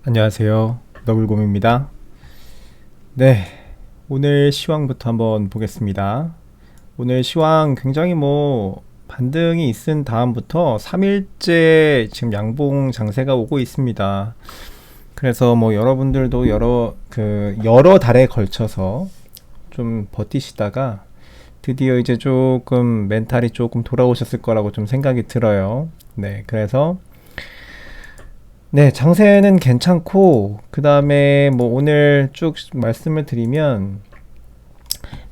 안녕하세요. 너굴곰입니다. 네, 오늘 시황부터 한번 보겠습니다. 오늘 시황 굉장히 반등이 있은 다음부터 3일째 지금 양봉 장세가 오고 있습니다. 그래서 여러분들도 여러 달에 걸쳐서 좀 버티시다가 드디어 이제 조금 멘탈이 조금 돌아오셨을 거라고 좀 생각이 들어요. 네, 그래서 네, 장세는 괜찮고, 그 다음에 오늘 쭉 말씀을 드리면,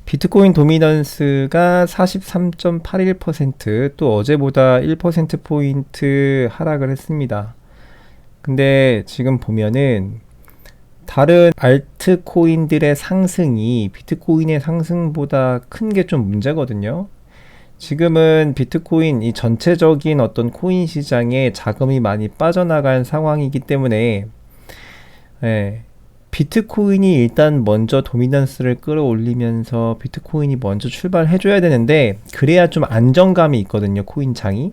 비트코인 도미넌스가 43.81%, 또 어제보다 1%포인트 하락을 했습니다. 근데 지금 보면은, 다른 알트코인들의 상승이 비트코인의 상승보다 큰 게 좀 문제거든요. 지금은 비트코인 이 전체적인 어떤 코인 시장에 자금이 많이 빠져나간 상황이기 때문에 비트코인이 일단 먼저 도미넌스를 끌어올리면서 비트코인이 먼저 출발해줘야 되는데 그래야 좀 안정감이 있거든요, 코인창이.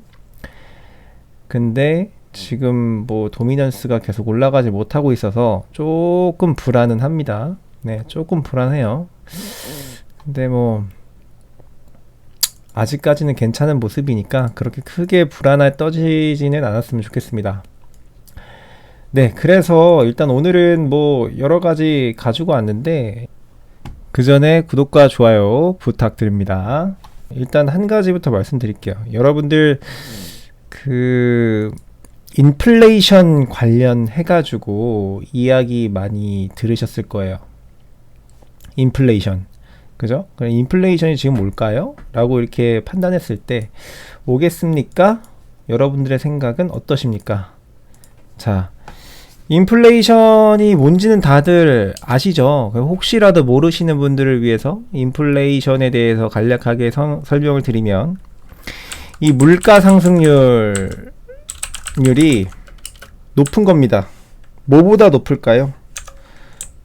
근데 지금 도미넌스가 계속 올라가지 못하고 있어서 조금 불안은 합니다. 네, 조금 불안해요. 근데 아직까지는 괜찮은 모습이니까 그렇게 크게 불안에 떠지지는 않았으면 좋겠습니다. 네, 그래서 일단 오늘은 여러 가지 가지고 왔는데 그 전에 구독과 좋아요 부탁드립니다. 일단 한 가지부터 말씀드릴게요. 여러분들 인플레이션 관련해가지고 이야기 많이 들으셨을 거예요. 인플레이션. 그죠? 그럼 인플레이션이 지금 올까요? 라고 이렇게 판단했을 때 오겠습니까? 여러분들의 생각은 어떠십니까? 자, 인플레이션이 뭔지는 다들 아시죠? 혹시라도 모르시는 분들을 위해서 인플레이션에 대해서 간략하게 설명을 드리면 이 물가 상승률이 높은 겁니다. 뭐보다 높을까요?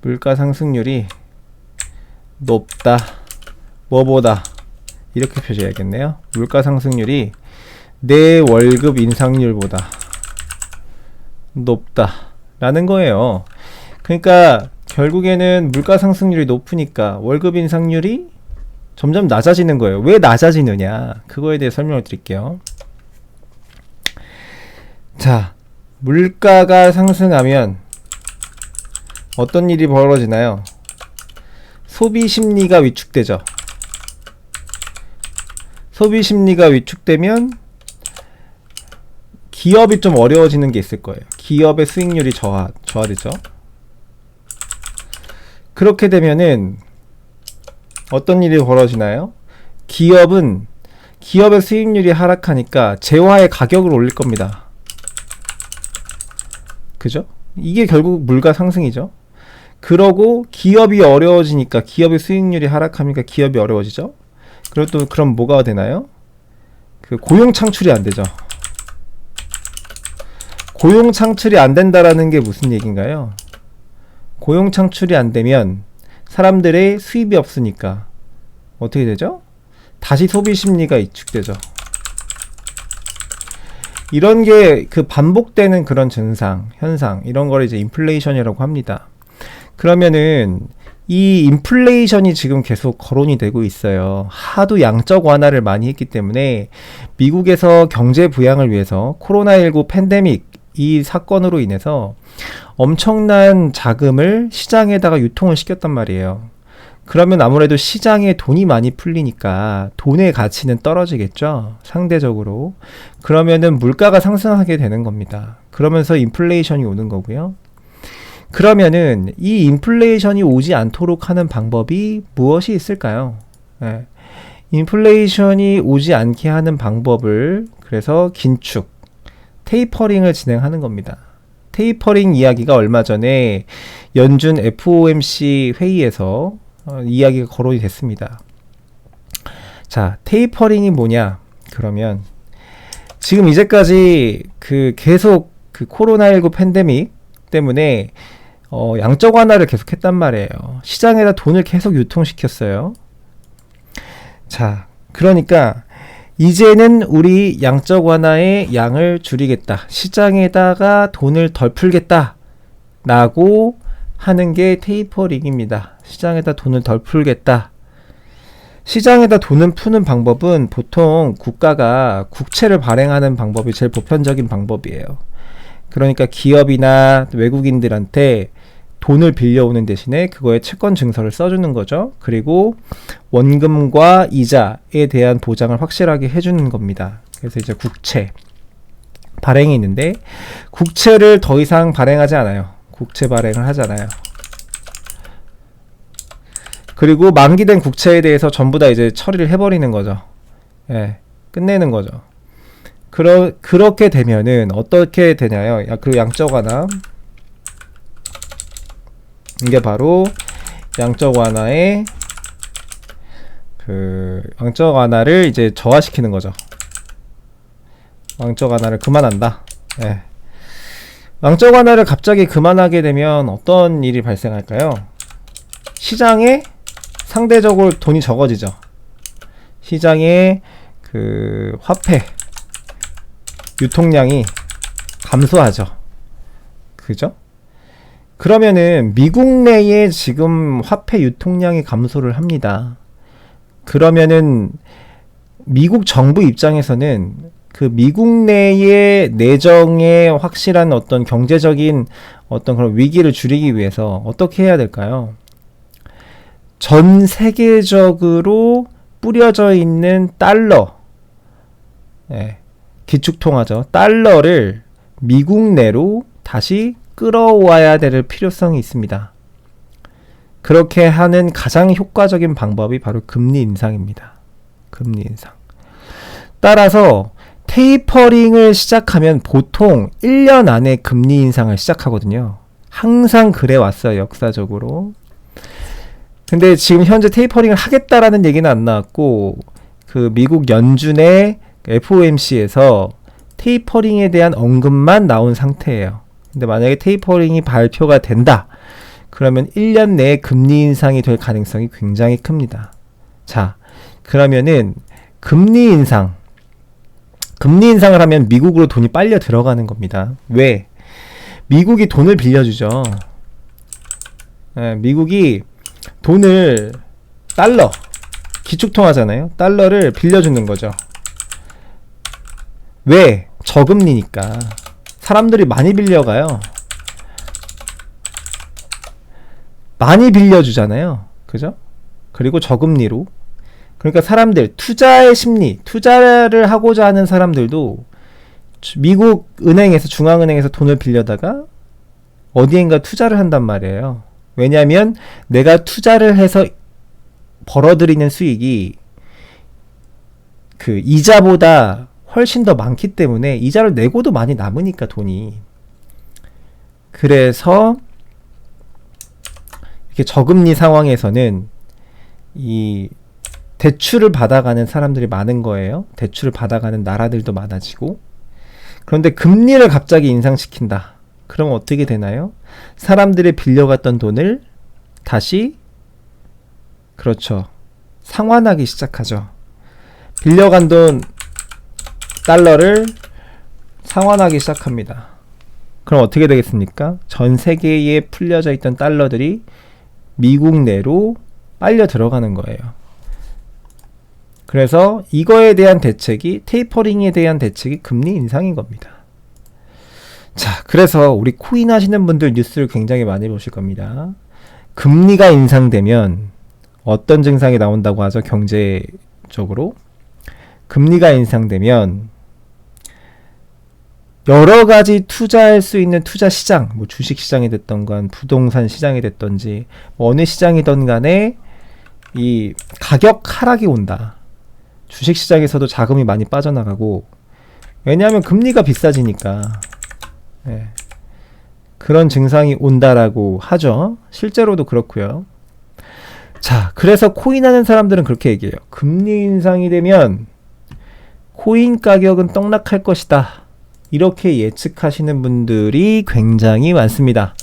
물가 상승률이 높다. 뭐보다? 이렇게 표시해야겠네요. 물가 상승률이 내 월급 인상률보다 높다. 라는 거예요. 그러니까 결국에는 물가 상승률이 높으니까 월급 인상률이 점점 낮아지는 거예요. 왜 낮아지느냐? 그거에 대해 설명을 드릴게요. 자, 물가가 상승하면 어떤 일이 벌어지나요? 소비 심리가 위축되죠. 소비 심리가 위축되면 기업이 좀 어려워지는 게 있을 거예요. 기업의 수익률이 저하되죠. 그렇게 되면은 어떤 일이 벌어지나요? 기업의 수익률이 하락하니까 재화의 가격을 올릴 겁니다. 그죠? 이게 결국 물가 상승이죠. 그러고 기업이 어려워지니까 기업의 수익률이 하락하니까 기업이 어려워지죠. 그리고 또 그럼 뭐가 되나요? 고용 창출이 안 되죠. 고용 창출이 안 된다라는 게 무슨 얘기인가요? 고용 창출이 안 되면 사람들의 수입이 없으니까 어떻게 되죠? 다시 소비 심리가 위축되죠. 이런 게 반복되는 그런 현상 이런 걸 이제 인플레이션이라고 합니다. 그러면은 이 인플레이션이 지금 계속 거론이 되고 있어요. 하도 양적 완화를 많이 했기 때문에 미국에서 경제 부양을 위해서 코로나19 팬데믹 이 사건으로 인해서 엄청난 자금을 시장에다가 유통을 시켰단 말이에요. 그러면 아무래도 시장에 돈이 많이 풀리니까 돈의 가치는 떨어지겠죠. 상대적으로. 그러면은 물가가 상승하게 되는 겁니다. 그러면서 인플레이션이 오는 거고요. 그러면은 이 인플레이션이 오지 않도록 하는 방법이 무엇이 있을까요? 네. 인플레이션이 오지 않게 하는 방법을 그래서 긴축, 테이퍼링을 진행하는 겁니다. 테이퍼링 이야기가 얼마 전에 연준 FOMC 회의에서 이야기가 거론이 됐습니다. 자, 테이퍼링이 뭐냐? 그러면 지금 이제까지 계속 코로나19 팬데믹 때문에 양적 완화를 계속했단 말이에요. 시장에다 돈을 계속 유통시켰어요. 자, 그러니까 이제는 우리 양적 완화의 양을 줄이겠다. 시장에다가 돈을 덜 풀겠다. 라고 하는 게 테이퍼링입니다. 시장에다 돈을 덜 풀겠다. 시장에다 돈을 푸는 방법은 보통 국가가 국채를 발행하는 방법이 제일 보편적인 방법이에요. 그러니까 기업이나 외국인들한테 돈을 빌려오는 대신에 그거에 채권 증서를 써주는 거죠. 그리고 원금과 이자에 대한 보장을 확실하게 해주는 겁니다. 그래서 이제 국채 발행이 있는데 국채를 더 이상 발행하지 않아요. 국채 발행을 하잖아요. 그리고 만기된 국채에 대해서 전부 다 이제 처리를 해버리는 거죠. 예, 끝내는 거죠. 그렇게 되면은 어떻게 되냐요? 그 양적 완화. 이게 바로 양적 완화의 양적 완화를 이제 저하시키는 거죠. 양적 완화를 그만한다. 예. 양적 완화를 갑자기 그만하게 되면 어떤 일이 발생할까요? 시장에 상대적으로 돈이 적어지죠. 시장에 화폐 유통량이 감소하죠. 그죠? 그러면은 미국 내에 지금 화폐 유통량이 감소를 합니다. 그러면은 미국 정부 입장에서는 그 미국 내의 내정의 확실한 어떤 경제적인 어떤 그런 위기를 줄이기 위해서 어떻게 해야 될까요? 전 세계적으로 뿌려져 있는 달러, 기축통화죠. 달러를 미국 내로 다시 끌어와야 될 필요성이 있습니다. 그렇게 하는 가장 효과적인 방법이 바로 금리 인상입니다. 금리 인상. 따라서 테이퍼링을 시작하면 보통 1년 안에 금리 인상을 시작하거든요. 항상 그래 왔어요, 역사적으로. 근데 지금 현재 테이퍼링을 하겠다라는 얘기는 안 나왔고, 그 미국 연준의 FOMC에서 테이퍼링에 대한 언급만 나온 상태예요. 근데 만약에 테이퍼링이 발표가 된다, 그러면 1년 내에 금리 인상이 될 가능성이 굉장히 큽니다. 자, 그러면은 금리 인상을 하면 미국으로 돈이 빨려 들어가는 겁니다. 왜? 미국이 돈을 빌려주죠. 미국이 돈을 달러, 기축통화잖아요. 달러를 빌려주는 거죠. 왜? 저금리니까. 사람들이 많이 빌려가요. 많이 빌려주잖아요. 그죠? 그리고 저금리로. 그러니까 사람들, 투자의 심리, 투자를 하고자 하는 사람들도 미국 은행에서, 중앙은행에서 돈을 빌려다가 어디엔가 투자를 한단 말이에요. 왜냐하면 내가 투자를 해서 벌어들이는 수익이 그 이자보다 훨씬 더 많기 때문에 이자를 내고도 많이 남으니까 돈이. 그래서 이렇게 저금리 상황에서는 이 대출을 받아가는 사람들이 많은 거예요. 대출을 받아가는 나라들도 많아지고. 그런데 금리를 갑자기 인상시킨다. 그럼 어떻게 되나요? 사람들이 빌려갔던 돈을 다시, 그렇죠, 상환하기 시작하죠. 빌려간 돈 달러를 상환하기 시작합니다. 그럼 어떻게 되겠습니까? 전 세계에 풀려져 있던 달러들이 미국 내로 빨려 들어가는 거예요. 그래서 이거에 대한 대책이, 테이퍼링에 대한 대책이 금리 인상인 겁니다. 자, 그래서 우리 코인 하시는 분들 뉴스를 굉장히 많이 보실 겁니다. 금리가 인상되면 어떤 증상이 나온다고 하죠? 경제적으로. 금리가 인상되면 여러 가지 투자할 수 있는 투자 시장, 뭐 주식 시장이 됐던간 부동산 시장이 됐던지 뭐 어느 시장이든 간에 이 가격 하락이 온다. 주식 시장에서도 자금이 많이 빠져나가고, 왜냐하면 금리가 비싸지니까. 그런 증상이 온다라고 하죠. 실제로도 그렇고요. 자, 그래서 코인 하는 사람들은 그렇게 얘기해요. 금리 인상이 되면 코인 가격은 떡락할 것이다. 이렇게 예측하시는 분들이 굉장히 많습니다.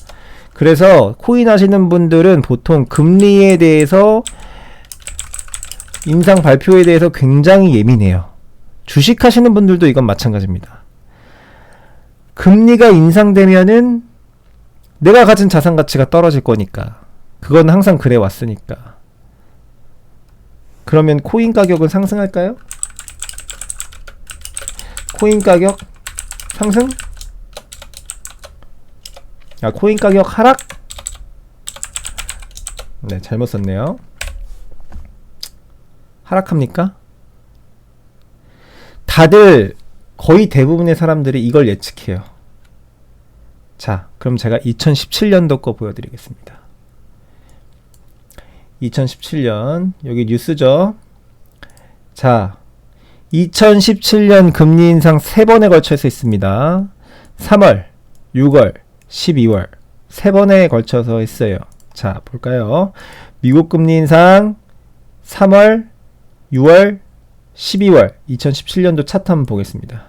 그래서 코인 하시는 분들은 보통 금리에 대해서, 인상 발표에 대해서 굉장히 예민해요. 주식 하시는 분들도 이건 마찬가지입니다. 금리가 인상되면은 내가 가진 자산 가치가 떨어질 거니까. 그건 항상 그래 왔으니까. 그러면 코인 가격은 상승할까요? 코인 가격 상승? 코인 가격 하락? 네, 잘못 썼네요. 하락합니까? 다들 거의 대부분의 사람들이 이걸 예측해요. 자, 그럼 제가 2017년도 거 보여드리겠습니다. 2017년 여기 뉴스죠. 자, 2017년 금리 인상 3번에 걸쳐서 있습니다. 3월, 6월, 12월 3번에 걸쳐서 했어요. 자, 볼까요? 미국 금리 인상 3월, 6월, 12월 2017년도 차트 한번 보겠습니다.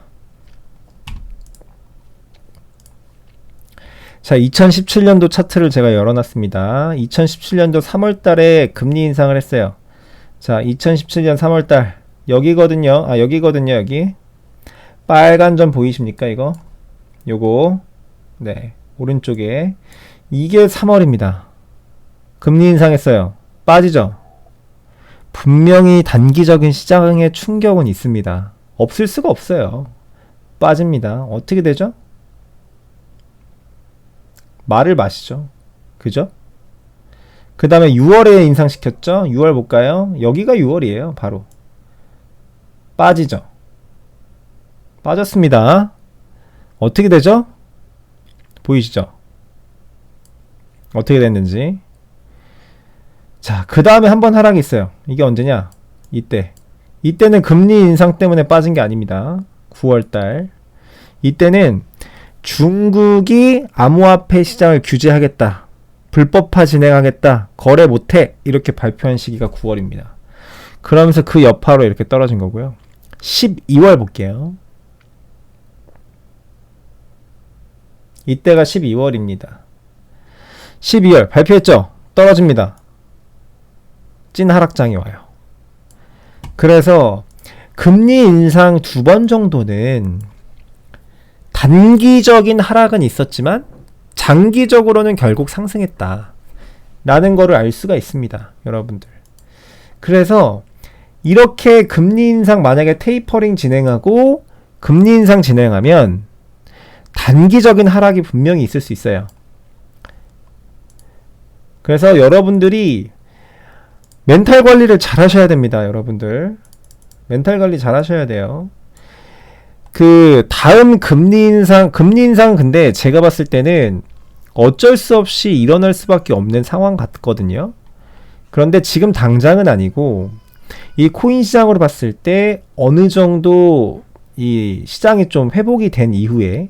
자, 2017년도 차트를 제가 열어놨습니다. 2017년도 3월달에 금리 인상을 했어요. 자, 2017년 3월달 여기거든요. 여기거든요. 여기 빨간 점 보이십니까? 이거 요거 네, 오른쪽에 이게 3월입니다. 금리 인상했어요. 빠지죠? 분명히 단기적인 시장의 충격은 있습니다. 없을 수가 없어요. 빠집니다. 어떻게 되죠? 말을 마시죠. 그죠? 그 다음에 6월에 인상시켰죠? 6월 볼까요? 여기가 6월이에요. 바로. 빠지죠? 빠졌습니다. 어떻게 되죠? 보이시죠? 어떻게 됐는지. 자, 그 다음에 한번 하락이 있어요. 이게 언제냐? 이때는 금리 인상 때문에 빠진 게 아닙니다. 9월달. 이때는 중국이 암호화폐 시장을 규제하겠다. 불법화 진행하겠다. 거래 못해. 이렇게 발표한 시기가 9월입니다. 그러면서 그 여파로 이렇게 떨어진 거고요. 12월 볼게요. 이때가 12월입니다. 12월 발표했죠? 떨어집니다. 찐 하락장이 와요. 그래서 금리 인상 2번 정도는 단기적인 하락은 있었지만 장기적으로는 결국 상승했다 라는 거를 알 수가 있습니다. 여러분들. 그래서 이렇게 금리 인상 만약에 테이퍼링 진행하고 금리 인상 진행하면 단기적인 하락이 분명히 있을 수 있어요. 그래서 여러분들이 멘탈 관리를 잘 하셔야 됩니다. 여러분들. 멘탈 관리 잘 하셔야 돼요. 그 다음 금리 인상 근데 제가 봤을 때는 어쩔 수 없이 일어날 수밖에 없는 상황 같거든요. 그런데 지금 당장은 아니고 이 코인 시장으로 봤을 때 어느 정도 이 시장이 좀 회복이 된 이후에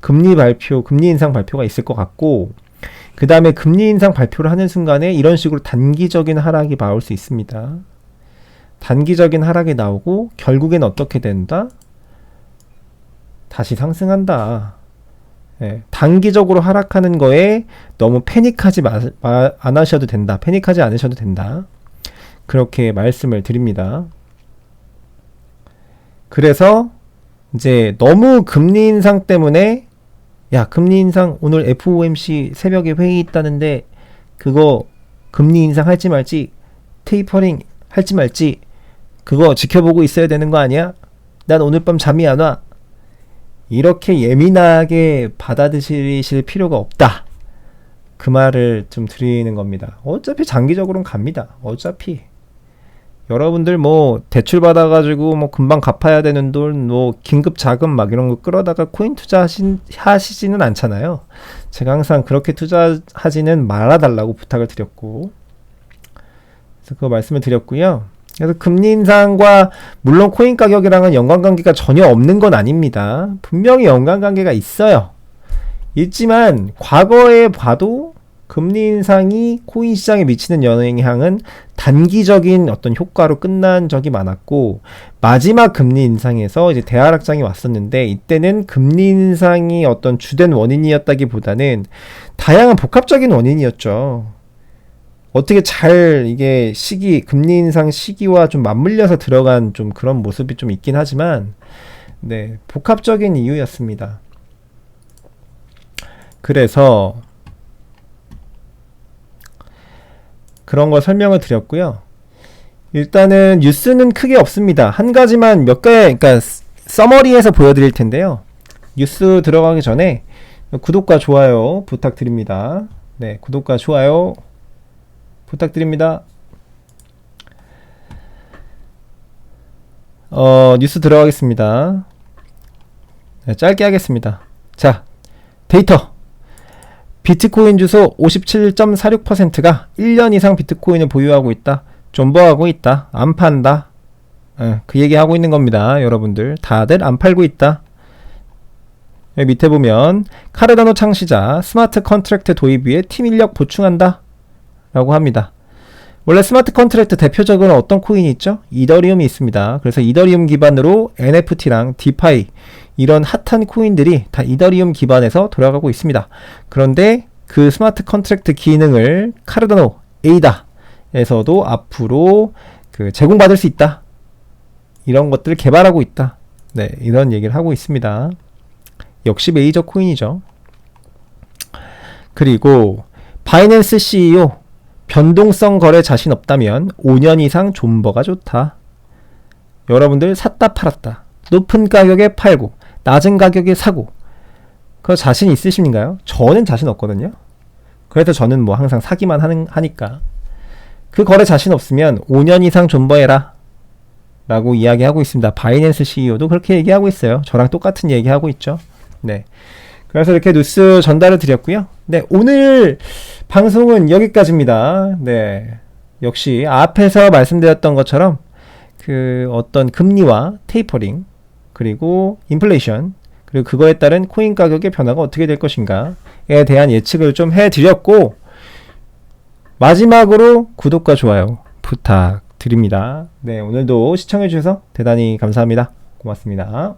금리 인상 발표가 있을 것 같고, 그 다음에 금리 인상 발표를 하는 순간에 이런 식으로 단기적인 하락이 나올 수 있습니다. 단기적인 하락이 나오고 결국엔 어떻게 된다? 다시 상승한다. 예, 단기적으로 하락하는 거에 너무 패닉하지 안 하셔도 된다. 패닉하지 않으셔도 된다. 그렇게 말씀을 드립니다. 그래서 이제 너무 금리 인상 때문에 금리 인상 오늘 FOMC 새벽에 회의 있다는데 그거 금리 인상 할지 말지, 테이퍼링 할지 말지 그거 지켜보고 있어야 되는 거 아니야? 난 오늘 밤 잠이 안 와. 이렇게 예민하게 받아들이실 필요가 없다. 그 말을 좀 드리는 겁니다. 어차피 장기적으로는 갑니다. 어차피 여러분들 뭐 대출 받아가지고 뭐 금방 갚아야 되는 돈, 뭐 긴급 자금 막 이런 거 끌어다가 코인 하시지는 않잖아요. 제가 항상 그렇게 투자하지는 말아달라고 부탁을 드렸고, 그래서 그거 말씀을 드렸고요. 그래서 금리 인상과 물론 코인 가격이랑은 연관관계가 전혀 없는 건 아닙니다. 분명히 연관관계가 있어요. 있지만 과거에 봐도 금리 인상이 코인 시장에 미치는 영향은 단기적인 어떤 효과로 끝난 적이 많았고, 마지막 금리 인상에서 이제 대하락장이 왔었는데 이때는 금리 인상이 어떤 주된 원인이었다기보다는 다양한 복합적인 원인이었죠. 어떻게 잘 이게 금리 인상 시기와 좀 맞물려서 들어간 좀 그런 모습이 좀 있긴 하지만, 네, 복합적인 이유였습니다. 그래서 그런 걸 설명을 드렸고요. 일단은 뉴스는 크게 없습니다. 한 가지만 몇 개, 그러니까 서머리에서 보여드릴 텐데요. 뉴스 들어가기 전에 구독과 좋아요 부탁드립니다. 네, 구독과 좋아요 부탁드립니다. 뉴스 들어가겠습니다. 네, 짧게 하겠습니다. 자, 데이터. 비트코인 주소 57.46%가 1년 이상 비트코인을 보유하고 있다. 존버하고 있다. 안 판다. 그 얘기 하고 있는 겁니다. 여러분들 다들 안 팔고 있다. 여기 밑에 보면 카르다노 창시자 스마트 컨트랙트 도입 위해 팀 인력 보충한다 라고 합니다. 원래 스마트 컨트랙트 대표적으로 어떤 코인이 있죠? 이더리움이 있습니다. 그래서 이더리움 기반으로 NFT랑 디파이 이런 핫한 코인들이 다 이더리움 기반에서 돌아가고 있습니다. 그런데 그 스마트 컨트랙트 기능을 카르다노 에이다에서도 앞으로 제공받을 수 있다. 이런 것들을 개발하고 있다. 네, 이런 얘기를 하고 있습니다. 역시 메이저 코인이죠. 그리고 바이낸스 CEO 변동성 거래 자신 없다면 5년 이상 존버가 좋다. 여러분들 샀다 팔았다. 높은 가격에 팔고 낮은 가격에 사고 그 자신 있으신가요? 저는 자신 없거든요. 그래서 저는 뭐 항상 사기만 하니까 그 거래 자신 없으면 5년 이상 존버해라 라고 이야기하고 있습니다. 바이낸스 CEO도 그렇게 얘기하고 있어요. 저랑 똑같은 얘기하고 있죠. 네. 그래서 이렇게 뉴스 전달을 드렸고요. 네, 오늘 방송은 여기까지입니다. 네. 역시 앞에서 말씀드렸던 것처럼 어떤 금리와 테이퍼링 그리고 인플레이션 그리고 그거에 따른 코인 가격의 변화가 어떻게 될 것인가에 대한 예측을 좀 해드렸고 마지막으로 구독과 좋아요 부탁드립니다. 네, 오늘도 시청해주셔서 대단히 감사합니다. 고맙습니다.